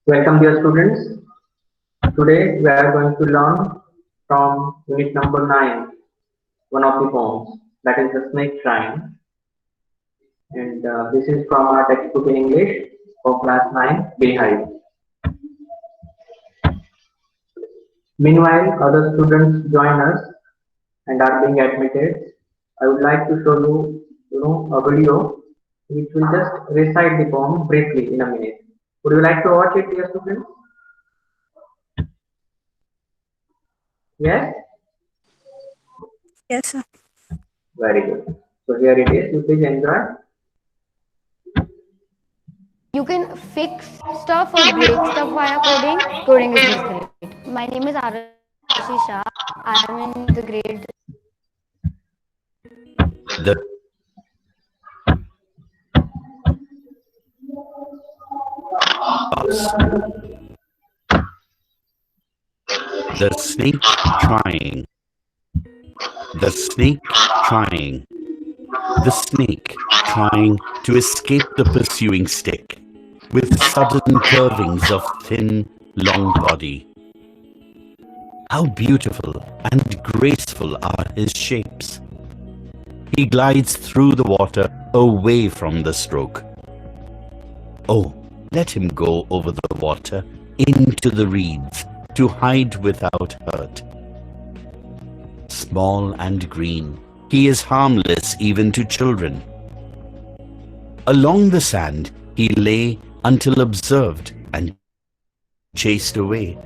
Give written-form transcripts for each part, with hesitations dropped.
Welcome, dear students. Today we are going to learn from unit number 9, one of the poems, that is the Snake Shrine. And this is from our textbook in English for class 9, Beehive. Meanwhile, other students join us and are being admitted. I would like to show you, a video which will just recite the poem briefly in a minute. Would you like to watch it, dear students? Yes? Yes, sir. Very good. So here it is. You please enjoy. You can fix stuff or break stuff via coding. Coding is just great. My name is Arashi Shah. I am in the grade. The past. The snake trying. The snake trying. The snake trying to escape the pursuing stick with sudden curvings of thin, long body. How beautiful and graceful are his shapes. He glides through the water away from the stroke. Oh, let him go over the water into the reeds to hide without hurt. Small and green, he is harmless even to children. Along the sand he lay until observed and chased away,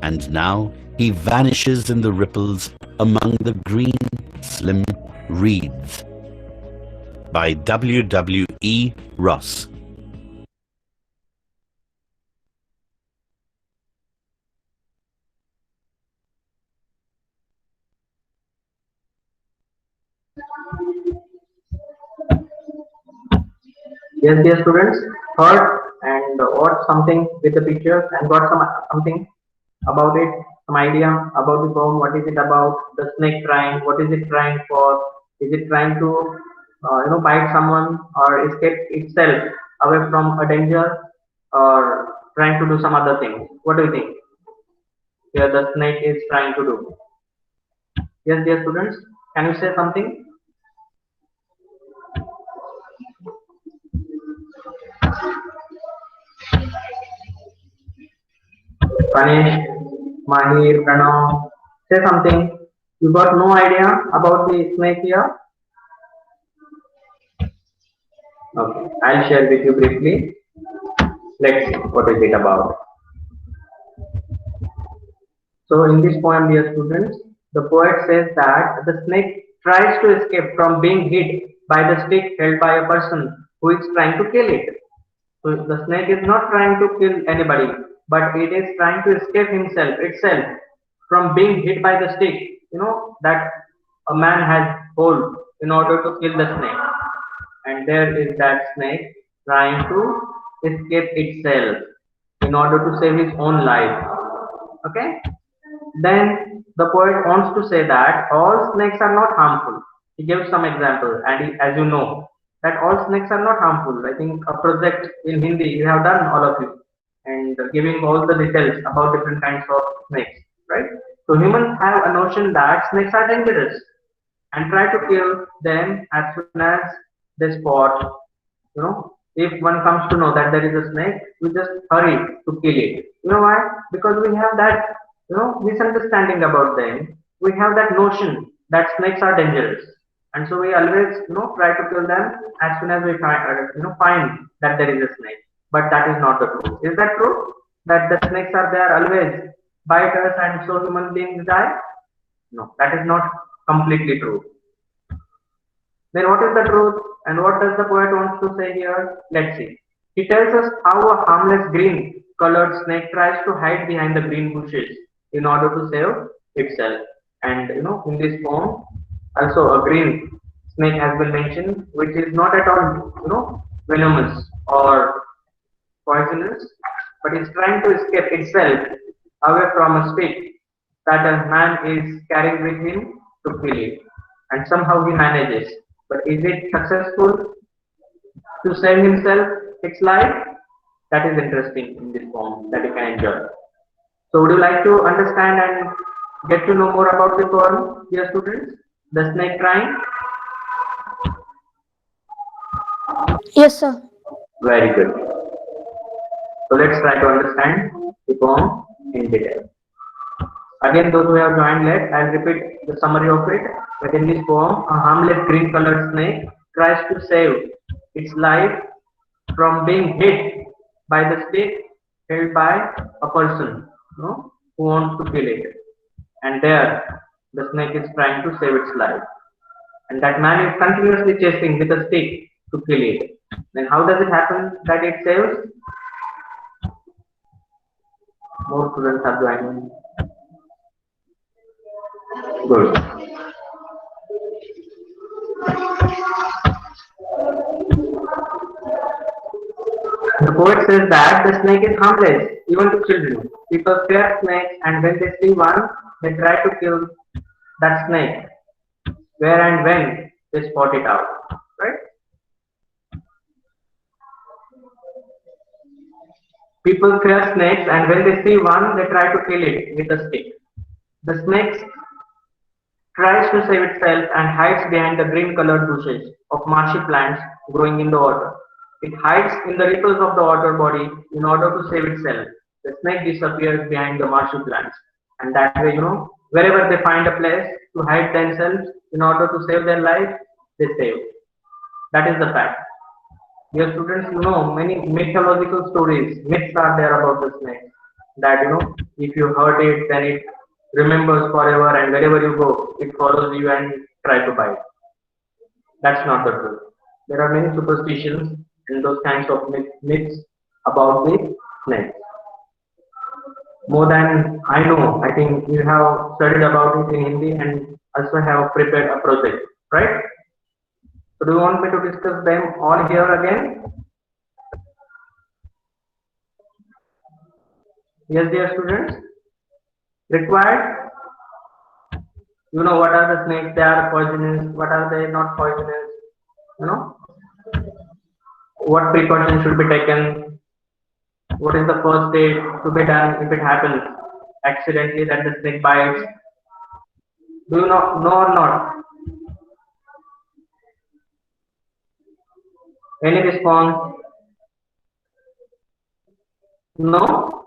and now he vanishes in the ripples among the green, slim reeds. By W. Ross. Yes, dear students, heard and watched something with the pictures and got something about it, some idea about the poem. What is it about? The snake trying. What is it trying for? Is it trying to, bite someone or escape itself away from a danger, or trying to do some other thing? What do you think? Here, the snake is trying to do. Yes, dear students, can you say something? Panish, Mahir, Pranav, say something. You got no idea about the snake here? Okay, I'll share with you briefly. Let's see what is it about. So in this poem, dear students, the poet says that the snake tries to escape from being hit by the stick held by a person who is trying to kill it. So the snake is not trying to kill anybody, but it is trying to escape itself from being hit by the stick, that a man has hold in order to kill the snake. And there is that snake trying to escape itself in order to save his own life. Okay? Then the poet wants to say that all snakes are not harmful. He gives some example, and as you know, that all snakes are not harmful. I think a project in Hindi we have done, all of you, and giving all the details about different kinds of snakes, right? So humans have a notion that snakes are dangerous and try to kill them as soon as they spot. If one comes to know that there is a snake, we just hurry to kill it. You know why? Because we have that misunderstanding about them. We have that notion that snakes are dangerous, and so we always try to kill them as soon as we find that there is a snake. But that is not the truth. Is that true? That the snakes are there always, bite us, and so human beings die? No, that is not completely true. Then what is the truth, and what does the poet wants to say here? Let's see. He tells us how a harmless green colored snake tries to hide behind the green bushes in order to save itself. And in this poem, also a green snake has been mentioned, which is not at all venomous or poisonous, but is trying to escape itself away from a stick that a man is carrying with him to kill it. And somehow he manages. But is it successful to save himself its life? That is interesting in this poem that you can enjoy. So would you like to understand and get to know more about the poem, dear students? The snake crying? Yes, sir. Very good. So let's try to understand the poem in detail. Again, those who have joined late, I'll repeat the summary of it. But in this poem, a harmless green colored snake tries to save its life from being hit by the stick held by a person, who wants to kill it. And there, the snake is trying to save its life. And that man is continuously chasing with a stick to kill it. Then how does it happen that it saves? More students are joining. Good. The poet says that the snake is harmless, even to children. People fear snakes, and when they see one, they try to kill that snake. Where and when they spot it out, right? People fear snakes, and when they see one, they try to kill it with a stick. The snake tries to save itself and hides behind the green colored bushes of marshy plants growing in the water. It hides in the ripples of the water body in order to save itself. The snake disappears behind the marshy plants. And that way, wherever they find a place to hide themselves in order to save their life, they save. That is the fact. Dear students, many mythological stories, myths are there about the snake. That, if you hurt it, then it remembers forever, and wherever you go, it follows you and try to bite. That's not the truth. There are many superstitions and those kinds of myths about the snake. More than I know, I think you have studied about it in Hindi and also have prepared a project, right? So do you want me to discuss them all here again? Yes, dear students. Required? What are the snakes? They are poisonous. What are they not poisonous? You know, what precautions should be taken? What is the first aid to be done if it happens accidentally that the snake bites? Do you know or not? Any response? No?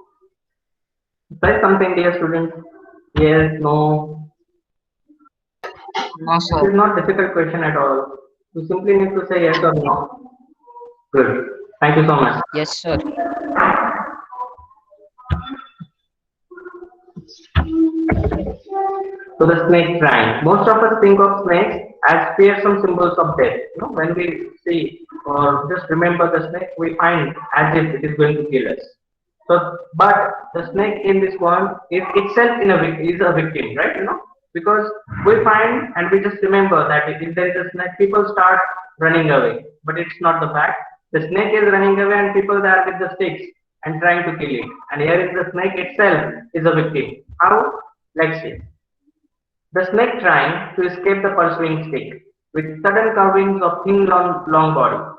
Say something, dear students. Yes, no. No, It sir. is not difficult question at all. You simply need to say yes or no. Good. Thank you so much. Yes, sir. So the snake crying. Most of us think of snakes as fearsome symbols of death. When we see or just remember the snake, we find as if it is going to kill us. So, but the snake in this poem is itself is a victim, right? Because we find and we just remember that if there is a snake, people start running away. But it's not the fact. The snake is running away and people are with the sticks and trying to kill it. And here is the snake itself is a victim. How? Let's see. The snake trying to escape the pursuing stick with sudden curvings of thin long body.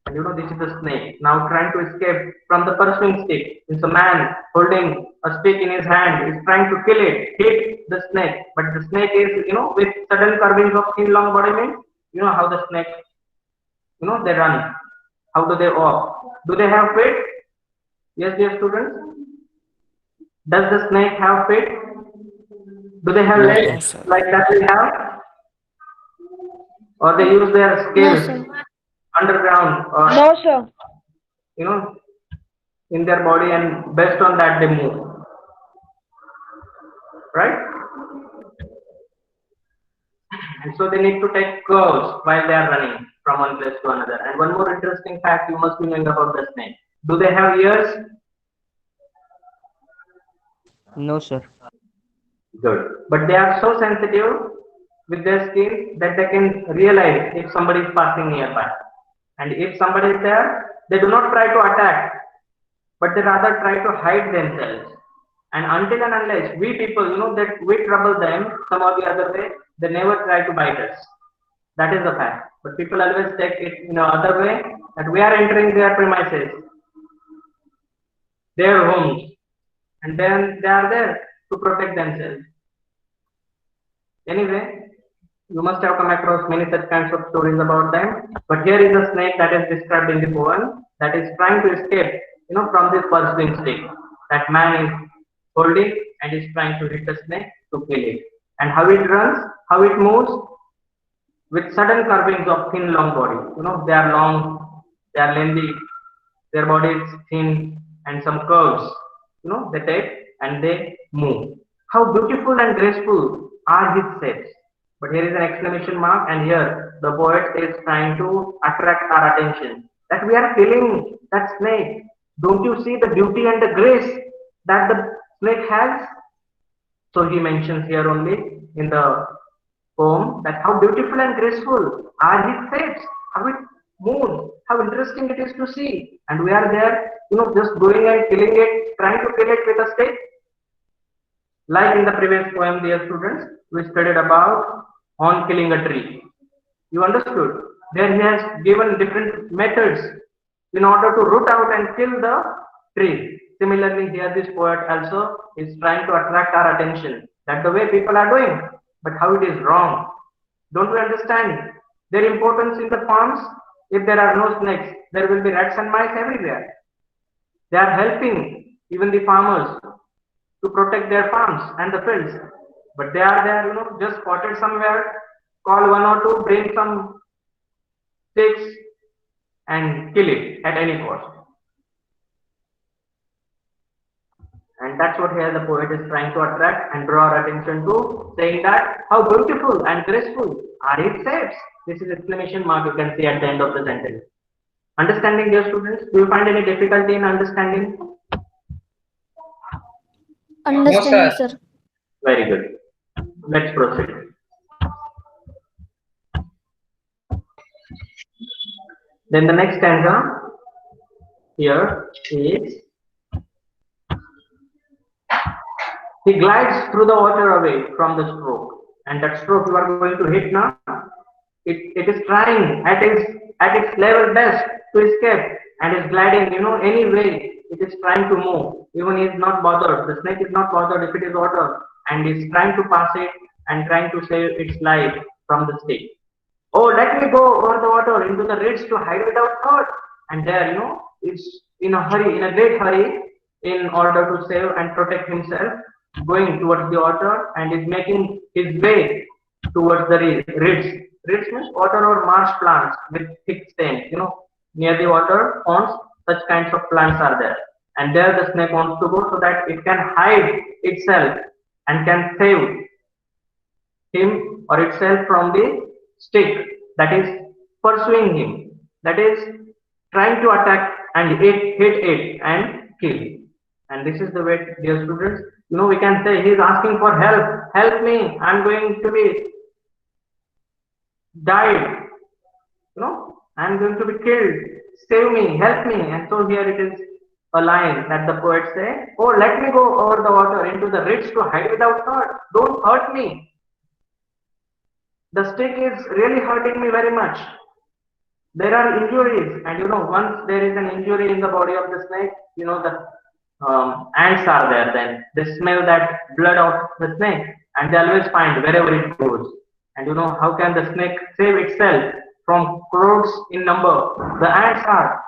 And this is the snake now trying to escape from the pursuing stick. It's a man holding a stick in his hand is trying to kill it, hit the snake. But the snake is, with sudden curvings of thin long body means, how the snake, they run. How do they walk? Do they have feet? Yes, dear students. Does the snake have feet? Do they have No, legs sir. No, sir. like that we have? Or they use their No, scales sir. underground or No, sir. you know in their body, and based on that they move, right? And so they need to take curves while they are running from one place to another. And one more interesting fact you must be knowing about the snake: do they have ears? No, sir. Good. But they are so sensitive with their skin that they can realize if somebody is passing nearby. And if somebody is there, they do not try to attack, but they rather try to hide themselves. And until and unless we people, that we trouble them some or the other way, they never try to bite us. That is the fact. But people always take it in the other way that we are entering their premises. their homes, and then they are there to protect themselves. Anyway, you must have come across many such kinds of stories about them. But here is a snake that is described in the poem that is trying to escape, from this pursuing stick. That man is holding and is trying to hit the snake to kill it. And how it runs, how it moves, with sudden curvings of thin, long body. They are long, they are lengthy, their body is thin, and some curves. They take and they move. How beautiful and graceful are his shapes. But here is an exclamation mark, and here the poet is trying to attract our attention that we are killing that snake. Don't you see the beauty and the grace that the snake has? So he mentions here only in the poem that how beautiful and graceful are his shapes, how it moves, how interesting it is to see. And we are there, just going and killing it, trying to kill it with a stick. Like in the previous poem, dear students, we studied about on killing a tree. You understood? There he has given different methods in order to root out and kill the tree. Similarly, here this poet also is trying to attract our attention that the way people are doing, but how it is wrong. Don't we understand their importance in the farms? If there are no snakes, there will be rats and mice everywhere. They are helping even the farmers to protect their farms and the fields. But they are there, just spotted somewhere, call one or two, bring some sticks and kill it at any cost. And that's what here the poet is trying to attract and draw our attention to, saying that how beautiful and graceful are its shapes. This is exclamation mark you can see at the end of the sentence. Understanding, dear students? Do you find any difficulty in understanding? No, Understanding, sir. sir. Very good. Let's proceed. Then the next stanza here is he glides through the water away from the stroke, and that stroke you are going to hit now. It is trying at its level best to escape and is gliding, any way it is trying to move. Even he is not bothered. The snake is not bothered if it is water and is trying to pass it and trying to save its life from the stick. Oh, let me go over the water into the reeds to hide without hurt. And there, is in a hurry, in a great hurry, in order to save and protect himself, going towards the water and is making his way towards the reeds. Reeds means water or marsh plants with thick stems. Near the water ponds, such kinds of plants are there. And there the snake wants to go so that it can hide itself and can save him or itself from the stick that is pursuing him, that is trying to attack and hit it and kill. And this is the way, dear students, we can say he is asking for help me, I'm going to be died, I'm going to be killed, save me, help me. And so here it is a line that the poet say, oh, let me go over the water into the reeds to hide without hurt, don't hurt me. The stick is really hurting me very much. There are injuries, and once there is an injury in the body of the snake, the ants are there. Then they smell that blood of the snake, and they always find wherever it goes. And how can the snake save itself from crores in number? The ants are,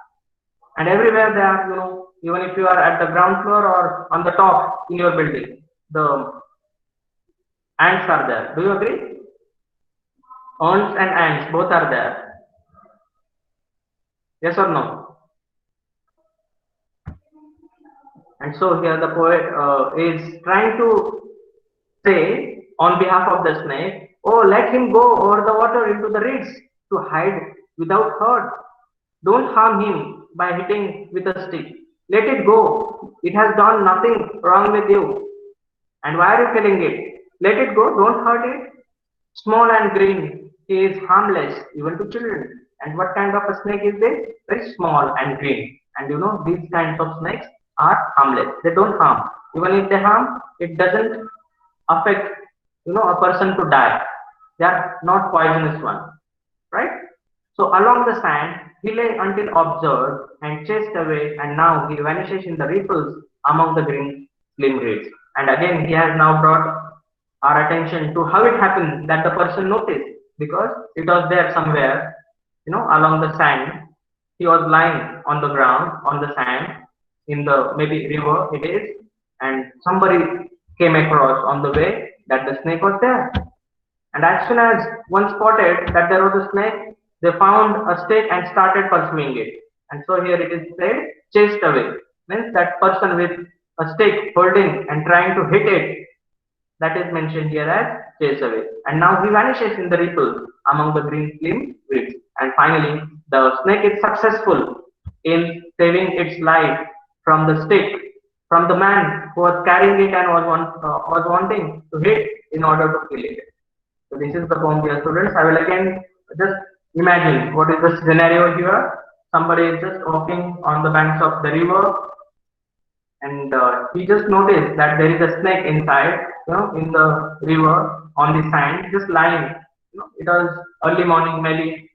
and everywhere they are. Even if you are at the ground floor or on the top in your building, the ants are there. Do you agree? Ants and ants both are there. Yes or no? And so here the poet is trying to say on behalf of the snake, oh, let him go over the water into the reeds to hide without hurt. Don't harm him by hitting with a stick. Let it go. It has done nothing wrong with you. And why are you killing it? Let it go. Don't hurt it. Small and green. He is harmless even to children. And what kind of a snake is this? Very small and green. And these kinds of snakes are harmless. They don't harm. Even if they harm, it doesn't affect a person to die. They are not poisonous one, right? So along the sand, He lay until observed and chased away, and now he vanishes in the ripples among the green slim reeds. And again, he has now brought our attention to how it happened that the person noticed, because it was there somewhere, along the sand. He was lying on the ground, on the sand, in the maybe river it is, and somebody came across on the way that the snake was there. And as soon as one spotted that there was a snake, they found a stake and started pursuing it. And so here it is said, chased away. Means that person with a stake holding and trying to hit it, that is mentioned here as chase away. And now he vanishes in the ripple among the green slim weeds. And finally, the snake is successful in saving its life from the stick, from the man who was carrying it and was wanting to hit in order to kill it. So this is the poem, dear students. I will again just imagine what is the scenario here. Somebody is just walking on the banks of the river, and he just noticed that there is a snake inside, in the river on the sand, just lying. It was early morning maybe,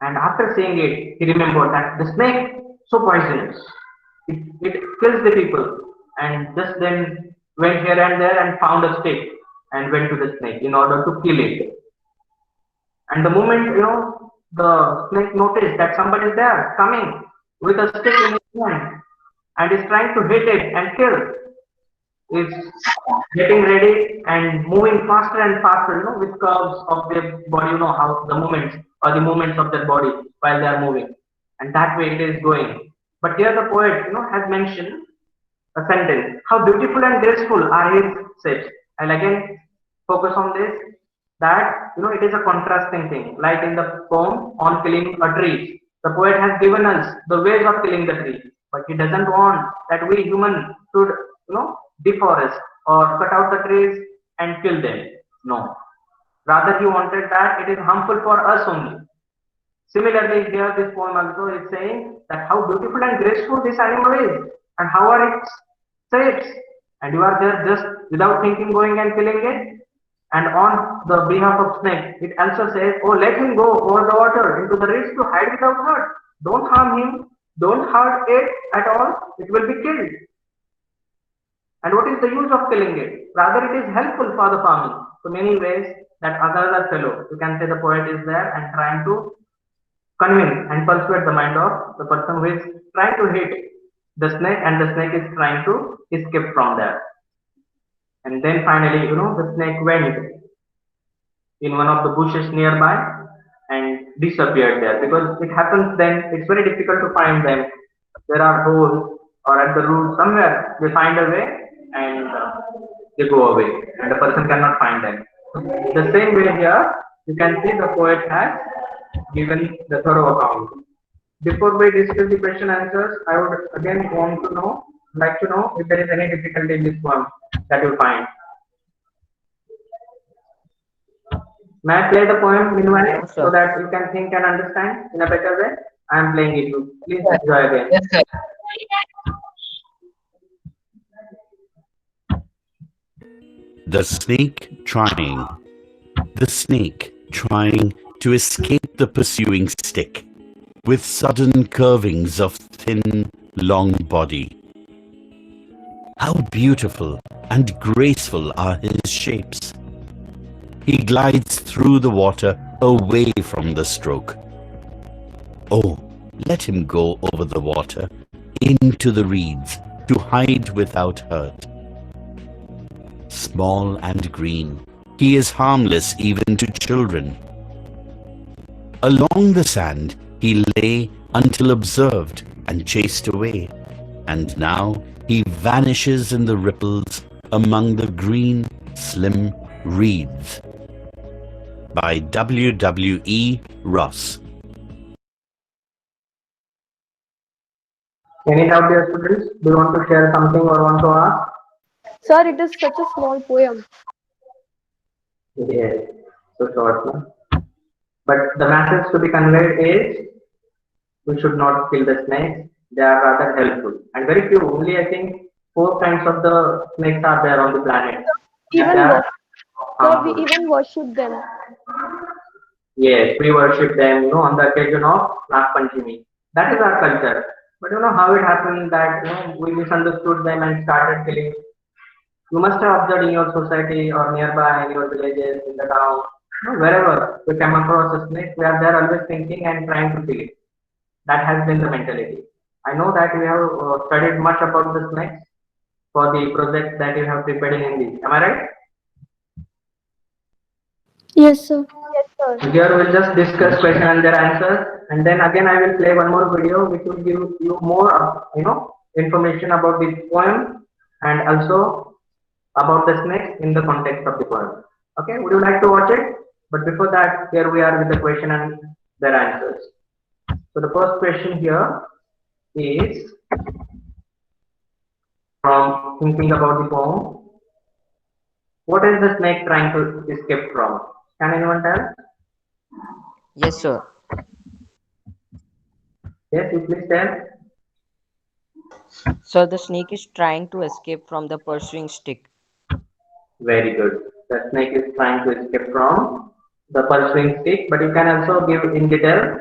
and after seeing it, he remembered that the snake so poisonous. It kills the people, and just then went here and there and found a stick and went to the snake in order to kill it. And the moment the snake noticed that somebody is there coming with a stick in his hand and is trying to hit it and kill, is getting ready and moving faster and faster, with curves of their body, how the movements or the movements of their body while they are moving, and that way it is going. But here the poet, has mentioned a sentence. How beautiful and graceful are his steps. I'll again focus on this. That it is a contrasting thing. Like in the poem on killing a tree, the poet has given us the ways of killing the tree, but he doesn't want that we humans should deforest or cut out the trees and kill them. No. Rather, he wanted that it is harmful for us only. Similarly, here this poem also is saying that how beautiful and graceful this animal is, and how are its shapes, and you are there just without thinking going and killing it. And on the behalf of snake, it also says, "Oh, let him go over the water into the reeds to hide without hurt. Don't harm him. Don't hurt it at all. It will be killed." And what is the use of killing it? Rather, it is helpful for the farming. So many ways that other fellow, you can say the poet is there and trying to convince and persuade the mind of the person who is trying to hit the snake, and the snake is trying to escape from there. And then finally, the snake went in one of the bushes nearby and disappeared there, because it happens then it's very difficult to find them. There are holes or at the root somewhere they find a way and they go away, and the person cannot find them. The same way here, you can see the poet has given the thorough account. Before we discuss the question answers, I would again like to know if there is any difficulty in this one that you find. May I play the poem meanwhile, Yes, so sir. that you can think and understand in a better way? I am playing it too. Please enjoy again. Yes, sir. The snake trying. The snake trying to escape the pursuing stick, with sudden curvings of thin, long body. How beautiful and graceful are his shapes. He glides through the water away from the stroke. Oh, let him go over the water, into the reeds, to hide without hurt. Small and green, he is harmless even to children. Along the sand he lay until observed and chased away, and now he vanishes in the ripples among the green, slim reeds. By W. Ross. Any doubt, dear students? Do you want to share something or want to ask? Sir, it is such a small poem. Yes, so short. No? But the message to be conveyed is we should not kill the snakes. They are rather helpful. And very few, only I think 4 kinds of the snakes are there on the planet. Even They are sir, we harmful. even worship them. Yes, we worship them, on the occasion of Nag Panchami. That is our culture. But how it happened that we misunderstood them and started killing. You must have observed in your society or nearby in your villages, in the town, wherever we come across a snake, we are there always thinking and trying to kill it. That has been the mentality. I know that we have studied much about the snakes for the project that you have prepared in Hindi. Am I right? Yes, sir. Yes, sir. Here we'll just discuss question and their answers, and then again I will play one more video which will give you more, information about the poem and also about the snakes in the context of the poem. Okay, would you like to watch it? But before that, here we are with the question and their answers. So the first question here is from thinking about the poem. What is the snake trying to escape from? Can anyone tell? Yes, sir. Yes, you please tell. So the snake is trying to escape from the pursuing stick. Very good. The snake is trying to escape from the pursuing stick, but you can also give in detail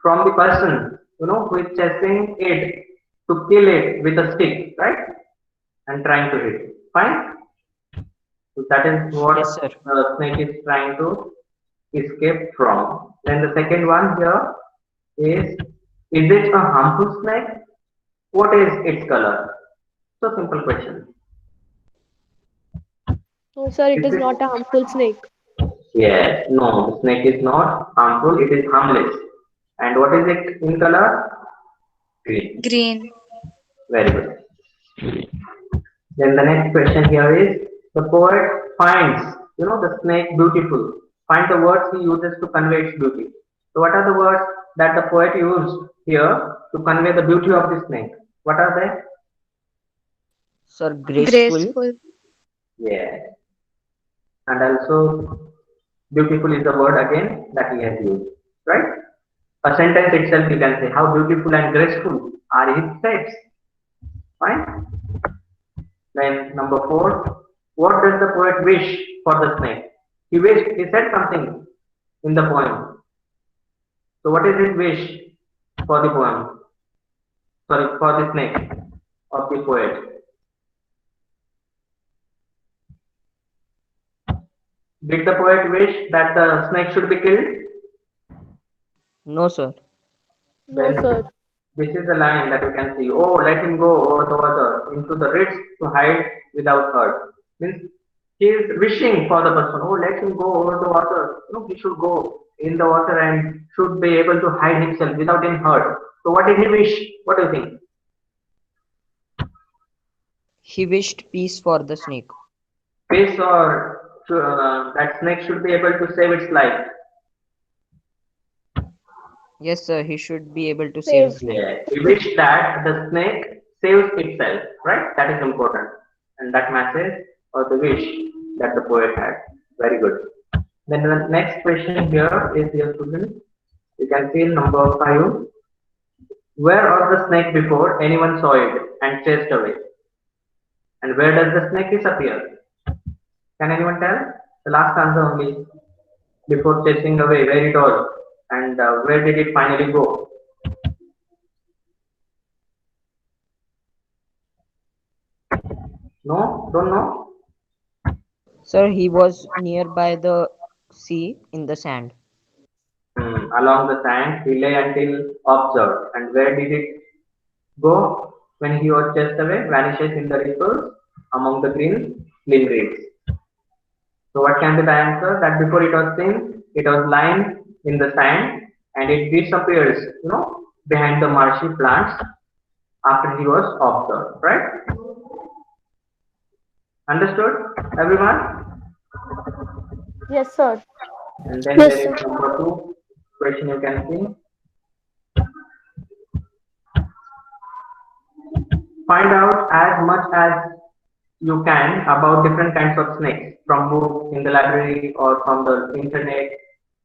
from the person, who is chasing it to kill it with a stick, right? And trying to hit. Fine? So that is Yes, what sir. the snake is trying to escape from. Then the second one here is it a harmful snake? What is its color? So simple question. No, sir, it Is is it? not a harmful snake. Yes, no, the snake is not harmful, it is harmless. And what is it in color? Green. Green. Very good. Then the next question here is the poet finds, the snake beautiful. Find the words he uses to convey its beauty. So what are the words that the poet used here to convey the beauty of the snake? What are they? Sir, graceful. Graceful. Yes. And also beautiful is the word again that he has used. Right? A sentence itself you can say how beautiful and graceful are his steps. Fine. Then number four, what does the poet wish for the snake? He said something in the poem. So what is his wish for the poem? Sorry, for the snake of the poet. Did the poet wish that the snake should be killed? No, sir. No, Then sir. this is the line that you can see. Oh, let him go over the water into the reeds to hide without hurt. Means he is wishing for the person. Oh, let him go over the water. He should go in the water and should be able to hide himself without any hurt. So, what did he wish? What do you think? He wished peace for the snake. Peace or that snake should be able to save its life. Yes, sir. He should be able to save Save. his life. Yeah, we wish that the snake saves itself, right? That is important. And that message or the wish that the poet had. Very good. Then the next question here is, dear students, you can see number 5. Where was the snake before anyone saw it and chased away? And where does the snake disappear? Can anyone tell? The last answer only before chasing away, where it was and where did it finally go? No? Don't know? Sir, he was nearby the sea in the sand. Along the sand, he lay until observed. And where did it go when he was chased away? Vanishes in the ripples among the green reeds. So what can be the answer? That before it was seen, it was lying in the sand and it disappears, behind the marshy plants after he was observed, right? Understood, everyone? Yes, sir. And then Yes, there sir. is number 2 question you can see. Find out as much as you can about different kinds of snakes from books in the library or from the internet.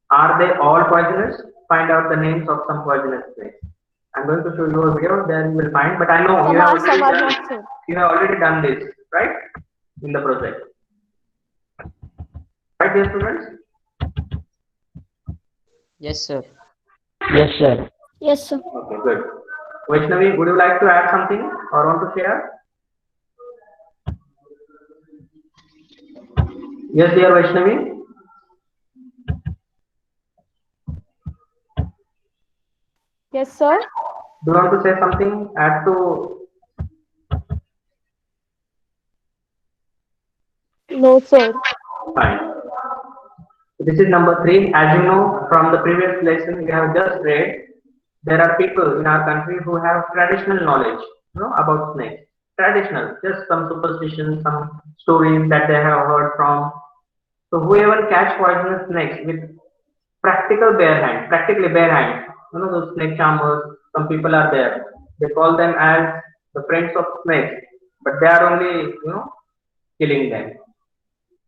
Are they all poisonous? Find out the names of some poisonous snakes. I'm going to show you a video, then you will find. But I know Some are not, sir. you have already done this, right? In the project. Right, dear students? Yes, sir. Yes, sir. Yes, sir. Okay, good. Vaishnavi, would you like to add something or want to share? Yes, dear Vaishnavi. Yes, sir. Do you want to say something? Add to No, sir. fine. This is number three. As you know from the previous lesson we have just read, there are people in our country who have traditional knowledge, about snakes. Traditional, just some superstitions, some stories that they have heard from. So whoever catch poisonous snakes with practically bare hands, those snake charmers, some people are there. They call them as the friends of snakes, but they are only, killing them.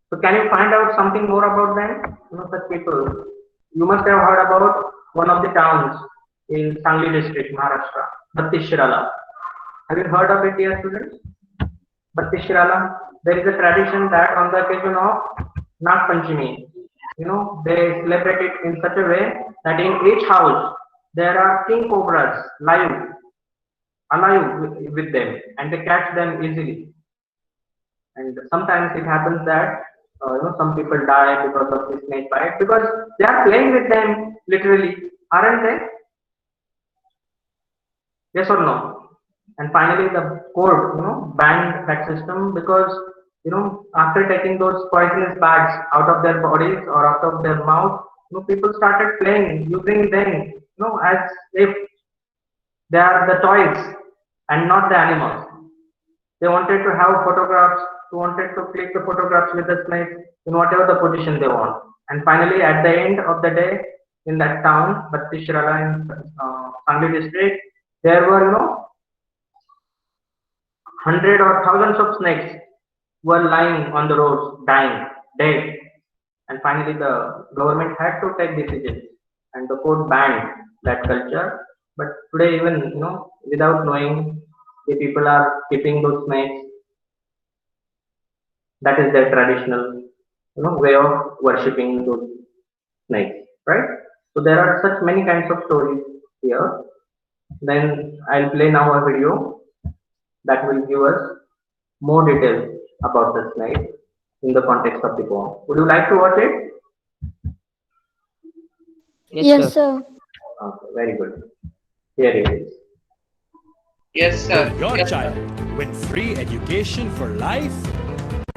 So can you find out something more about them? Such people. You must have heard about one of the towns in Sangli district, Maharashtra, Batishirala. Have you heard of it, dear students? Batishirala. There is a tradition that on the occasion of Nag Panchami, they celebrate it in such a way that in each house there are king cobras alive with them, and they catch them easily. And sometimes it happens that some people die because of the snake bite because they are playing with them literally, aren't they? Yes or no? And finally, the court, banned that system because, after taking those poisonous bags out of their bodies or out of their mouth, people started playing, using them, as if they are the toys and not the animals. They wanted to have photographs, they wanted to click the photographs with the snake in whatever the position they want. And finally, at the end of the day, in that town, Batishirala in Sangli district, there were, hundred or thousands of snakes were lying on the roads, dying, dead. And finally, the government had to take decisions, and the court banned that culture. But today, even without knowing, the people are keeping those snakes. That is their traditional, way of worshipping those snakes, right? So there are such many kinds of stories here. Then I'll play now a video that will give us more details about the snake in the context of the poem. Would you like to watch it? Yes, Yes, sir. sir. Okay, very good. Here it is. Yes, sir. For your Yes, child, win free education for life.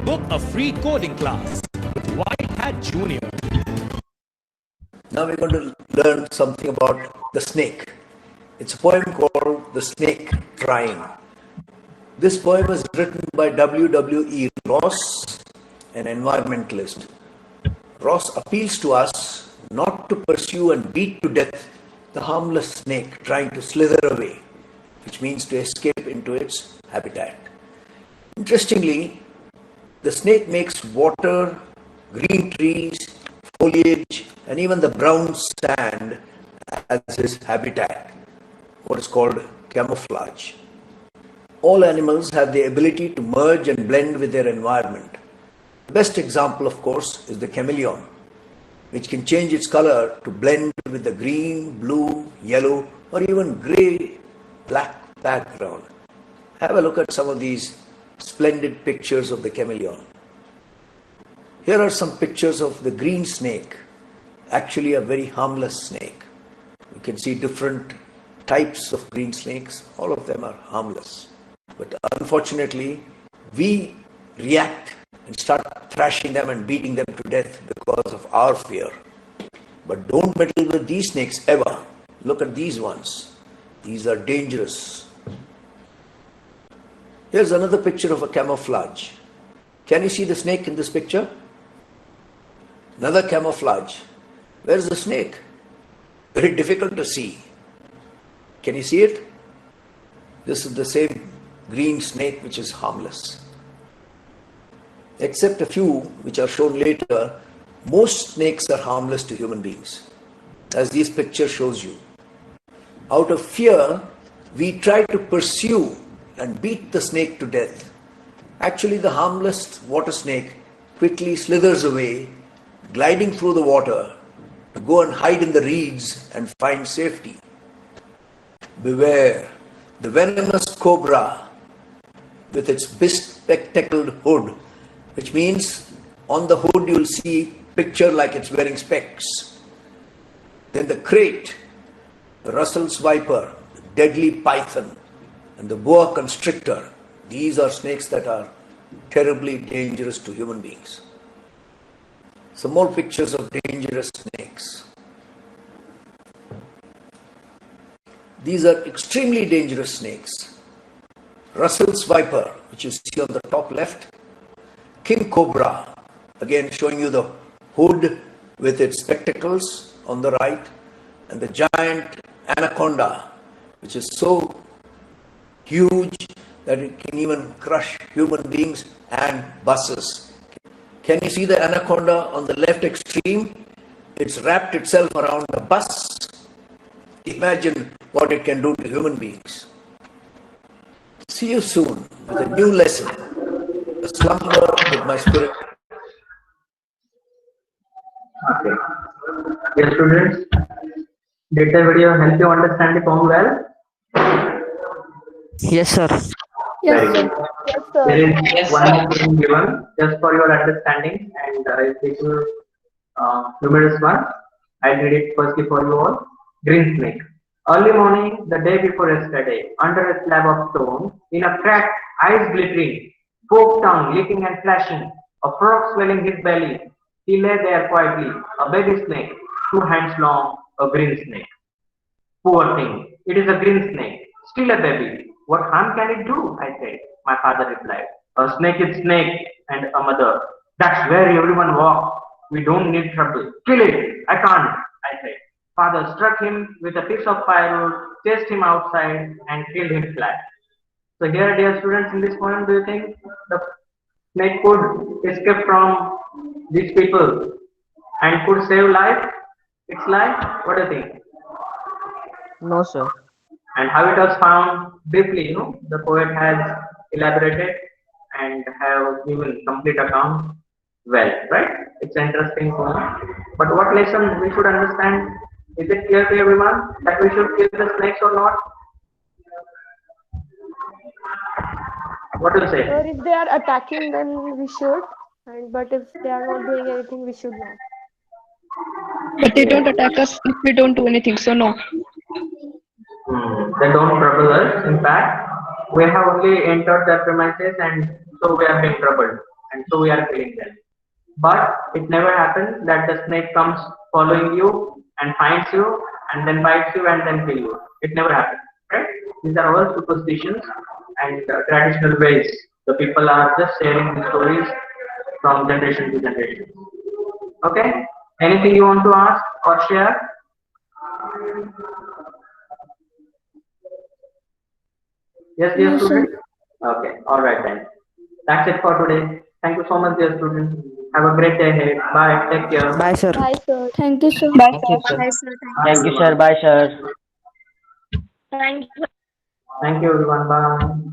Book a free coding class with White Hat Junior. Now we're going to learn something about the snake. It's a poem called The Snake Trying. This poem was written by W. Ross, an environmentalist. Ross appeals to us not to pursue and beat to death the harmless snake trying to slither away, which means to escape into its habitat. Interestingly, the snake makes water, green trees, foliage, and even the brown sand as his habitat, what is called camouflage. All animals have the ability to merge and blend with their environment. The best example, of course, is the chameleon, which can change its color to blend with the green, blue, yellow, or even grey, black background. Have a look at some of these splendid pictures of the chameleon. Here are some pictures of the green snake, actually a very harmless snake. You can see different types of green snakes, all of them are harmless. But unfortunately, we react and start thrashing them and beating them to death because of our fear. But don't meddle with these snakes ever. Look at these ones. These are dangerous. Here's another picture of a camouflage. Can you see the snake in this picture? Another camouflage. Where's the snake? Very difficult to see. Can you see it? This is the same green snake which is harmless. Except a few which are shown later, most snakes are harmless to human beings, as this picture shows you. Out of fear, we try to pursue and beat the snake to death. Actually, the harmless water snake quickly slithers away, gliding through the water go and hide in the reeds and find safety. Beware the venomous cobra with its bespectacled hood, which means on the hood you'll see picture like it's wearing specs. Then the crate, the Russell's viper, the deadly python, and the boa constrictor. These are snakes that are terribly dangerous to human beings. Some more pictures of dangerous snakes. These are extremely dangerous snakes. Russell's viper, which you see on the top left. King cobra, again showing you the hood with its spectacles on the right. And the giant anaconda, which is so huge that it can even crush human beings and buses. Can you see the anaconda on the left extreme? It's wrapped itself around a bus. Imagine what it can do to human beings. See you soon with a new lesson. A slumber with my spirit. Okay. Dear students, did the video help you understand the poem well? Yes, sir. Yes, Very sir. good. Yes, sir. There is Yes, one sir. more thing given just for your understanding, and it's little humorous one. I'll read it firstly for you all. Green snake. Early morning, the day before yesterday, under a slab of stone, in a crack, eyes glittering, forked tongue licking and flashing, a frog swelling his belly, he lay there quietly, a baby snake, 2 hands long, a green snake. Poor thing, it is a green snake, still a baby. What harm can it do? I said. My father replied. A snake is snake, and a mother. That's where everyone walks. We don't need trouble. Kill it. I can't, I said. Father struck him with a piece of firewood, chased him outside, and killed him flat. So here, dear students, in this poem, do you think the snake could escape from these people and could save life? Its life? What do you think? No, sir. And how it was found briefly, the poet has elaborated and have given complete account well, right? It's an interesting poem. But what lesson we should understand? Is it clear to everyone that we should kill the snakes or not? What do you say? Sir, if they are attacking, then we should. But if they are not doing anything, we should not. But they don't attack us if we don't do anything, so no. They don't trouble us. In fact, we have only entered their premises and so we are being troubled and so we are killing them. But it never happens that the snake comes following you and finds you and then bites you and then kill you. It never happens, right? These are all superstitions and traditional ways. The people are just sharing the stories from generation to generation. Okay? Anything you want to ask or share? Yes, dear No, sir. students? Okay, alright then. That's it for today. Thank you so much, dear students. Have a great day ahead. Bye. Take care. Bye, sir. Bye, sir. Thank you, sir. Bye, Thank you, sir. sir. Bye, Thank you, everyone. sir. Bye, sir. Thank you. Thank you, everyone. Bye.